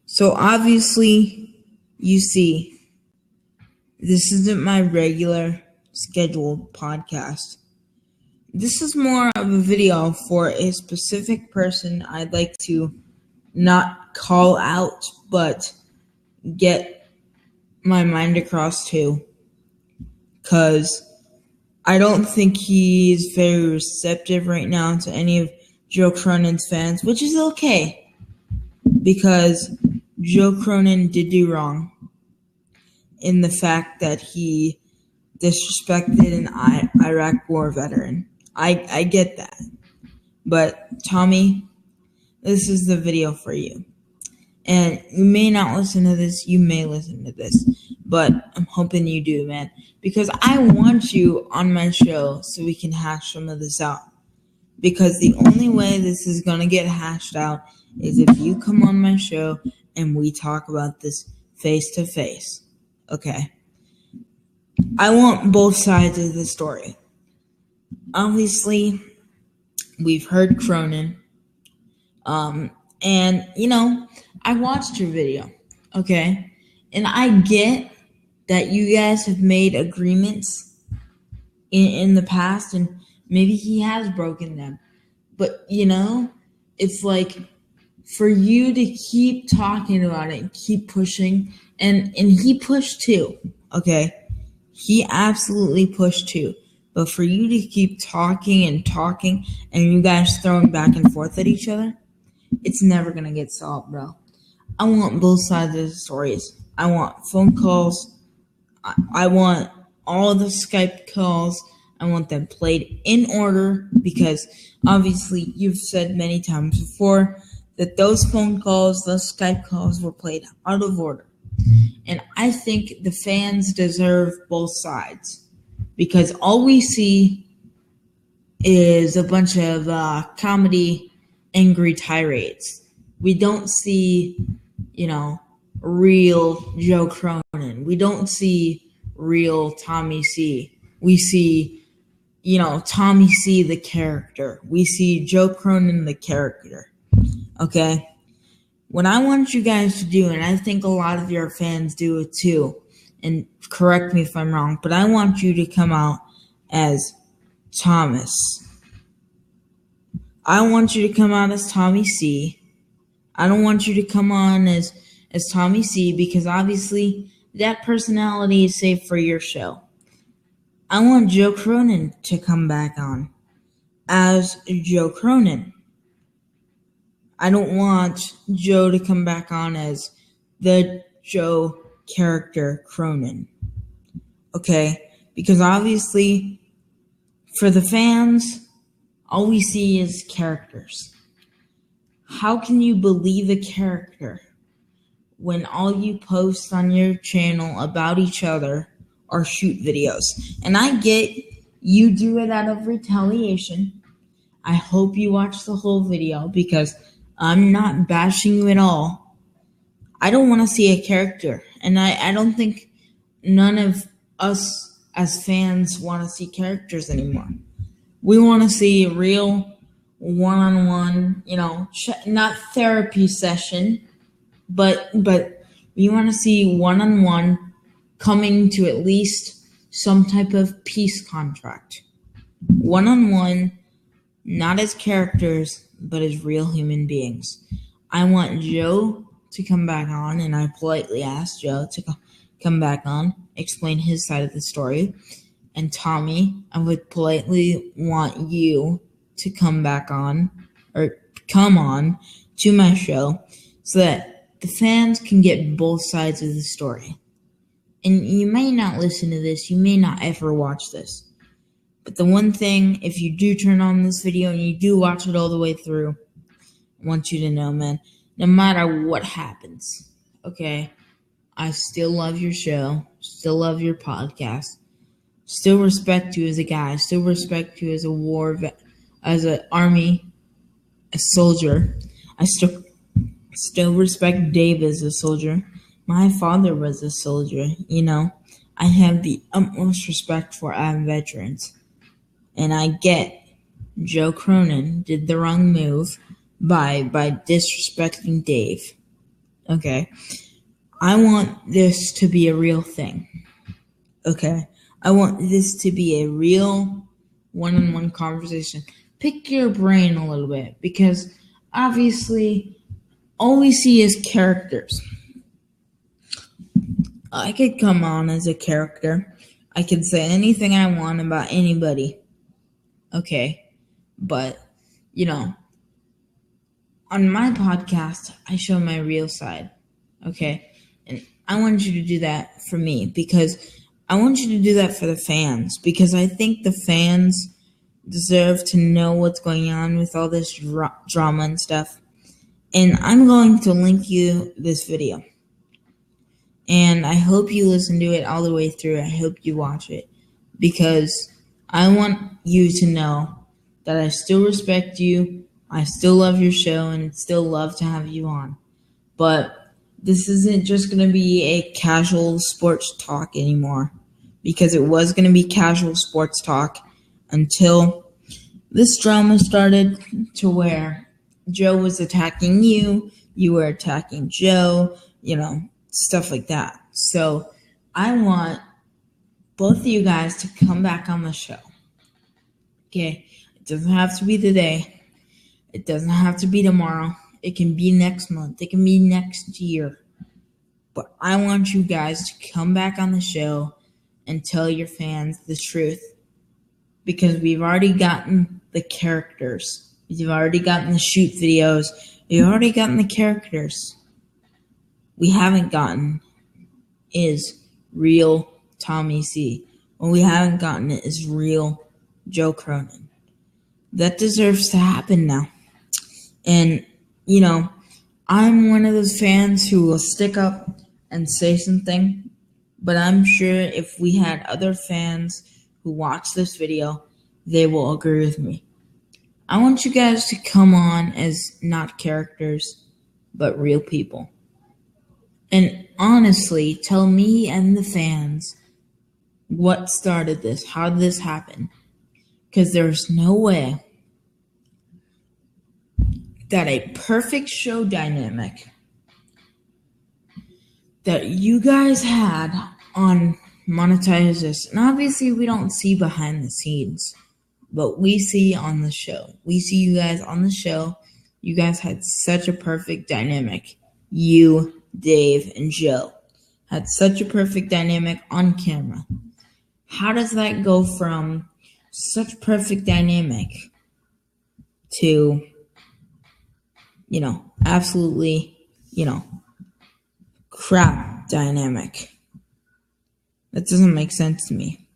So obviously, you see, this isn't my regular scheduled podcast. This is more of a video for a specific person I'd like to not call out, but get my mind across to. Because I don't think he's very receptive right now to any of Joe Cronin's fans, which is okay. Because Joe Cronin did do wrong in the fact that he disrespected an Iraq war veteran. I get that. But Tommy, this is the video for you. And you may not listen to this, you may listen to this, but I'm hoping you do, man. Because I want you on my show so we can hash some of this out. Because the only way this is going to get hashed out is if you come on my show and we talk about this face to face. Okay? I want both sides of the story. Obviously, we've heard Cronin. And, I watched your video, okay? And I get that you guys have made agreements in the past, and maybe he has broken them. But, it's like for you to keep talking about it and keep pushing, and he pushed too, okay? He absolutely pushed too. But for you to keep talking and you guys throwing back and forth at each other, it's never going to get solved, bro. I want both sides of the stories. I want phone calls. I want all of the Skype calls. I want them played in order because obviously you've said many times before that those phone calls, those Skype calls were played out of order. And I think the fans deserve both sides because all we see is a bunch of comedy, angry tirades. We don't see, real Joe Cronin. We don't see real Tommy C. We see, Tommy C. the character. We see Joe Cronin the character. Okay? What I want you guys to do, and I think a lot of your fans do it too, and correct me if I'm wrong, but I want you to come out as Thomas. I want you to come out as Tommy C. I don't want you to come on as Tommy C because obviously that personality is safe for your show. I want Joe Cronin to come back on as Joe Cronin. I don't want Joe to come back on as the Joe character Cronin. Okay? Because obviously for the fans, all we see is characters. How can you believe a character when all you post on your channel about each other are shoot videos? And I get you do it out of retaliation. I hope you watch the whole video because I'm not bashing you at all. I don't want to see a character. And I don't think none of us as fans want to see characters anymore. We want to see real one-on-one, not therapy session, but we want to see one-on-one coming to at least some type of peace contract. One-on-one, not as characters, but as real human beings. I want Joe to come back on, and I politely asked Joe to come back on, explain his side of the story. And Tommy, I would politely want you to come back on, or come on to my show so that the fans can get both sides of the story. And you may not listen to this, you may not ever watch this. But the one thing, if you do turn on this video and you do watch it all the way through, I want you to know, man, no matter what happens, okay, I still love your show, still love your podcast, still respect you as a guy, still respect you as a war vet, as an army, a soldier. I still respect Dave as a soldier. My father was a soldier, I have the utmost respect for our veterans. And I get Joe Cronin did the wrong move, by disrespecting Dave. Okay? I want this to be a real thing. Okay? I want this to be a real one-on-one conversation. Pick your brain a little bit, because obviously all we see is characters. I could come on as a character. I could say anything I want about anybody. Okay? But, on my podcast, I show my real side. Okay? And I want you to do that for me, because I want you to do that for the fans, because I think the fans deserve to know what's going on with all this drama and stuff. And I'm going to link you this video. And I hope you listen to it all the way through. I hope you watch it, because I want you to know that I still respect you. I still love your show and still love to have you on. But this isn't just going to be a casual sports talk anymore, because it was going to be casual sports talk until this drama started, to where Joe was attacking you, you were attacking Joe, stuff like that. So I want both of you guys to come back on the show. Okay? It doesn't have to be today. It doesn't have to be tomorrow. It can be next month. It can be next year. But I want you guys to come back on the show and tell your fans the truth. Because we've already gotten the characters. We've already gotten the shoot videos. We've already gotten the characters. We haven't gotten is real Tommy C. What we haven't gotten is real Joe Cronin. That deserves to happen now. And, I'm one of those fans who will stick up and say something. But I'm sure if we had other fans who watch this video, they will agree with me. I want you guys to come on as not characters, but real people. And honestly, tell me and the fans what started this. How did this happen? Because there's no way that a perfect show dynamic that you guys had on Monetize This, and obviously we don't see behind the scenes, but we see on the show. We see you guys on the show. You guys had such a perfect dynamic. You, Dave, and Joe had such a perfect dynamic on camera. How does that go from such perfect dynamic to, absolutely, crap dynamic? That doesn't make sense to me.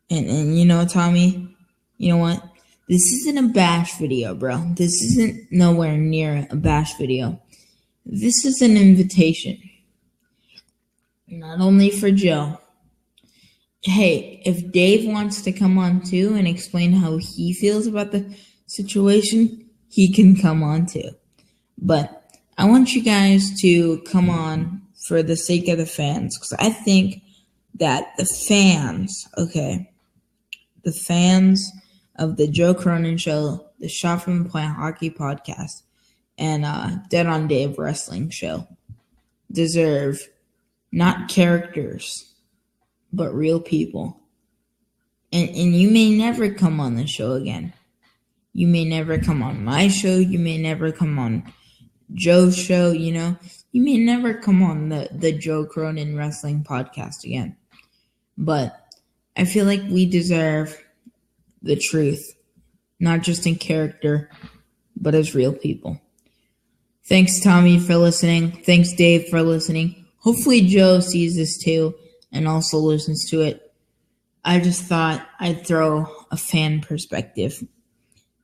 And Tommy, you know what? This isn't a bash video, bro. This isn't nowhere near a bash video. This is an invitation. Not only for Joe. Hey, if Dave wants to come on too and explain how he feels about the situation, he can come on too. But I want you guys to come on for the sake of the fans, because I think that the fans of the Joe Cronin Show, the Shot from the Point Hockey Podcast, and Dead on Dave Wrestling Show deserve not characters, but real people. And you may never come on the show again. You may never come on my show. You may never come on Joe's show, You may never come on the Joe Cronin Wrestling Podcast again. But I feel like we deserve the truth, not just in character, but as real people. Thanks, Tommy, for listening. Thanks, Dave, for listening. Hopefully Joe sees this too and also listens to it. I just thought I'd throw a fan perspective.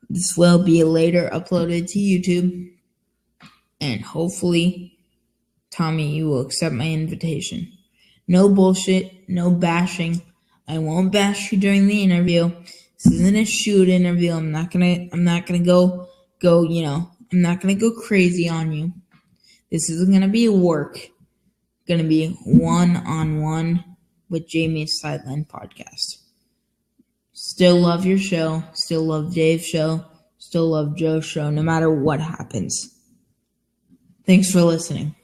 This will be later uploaded to YouTube. And hopefully, Tommy, you will accept my invitation. No bullshit, no bashing. I won't bash you during the interview. This isn't a shoot interview. I'm not gonna go, I'm not gonna go crazy on you. This isn't gonna be a work. Gonna be one-on-one with Jamie's Sideline Podcast. Still love your show. Still love Dave's show. still love Joe's show no matter what happens. Thanks for listening.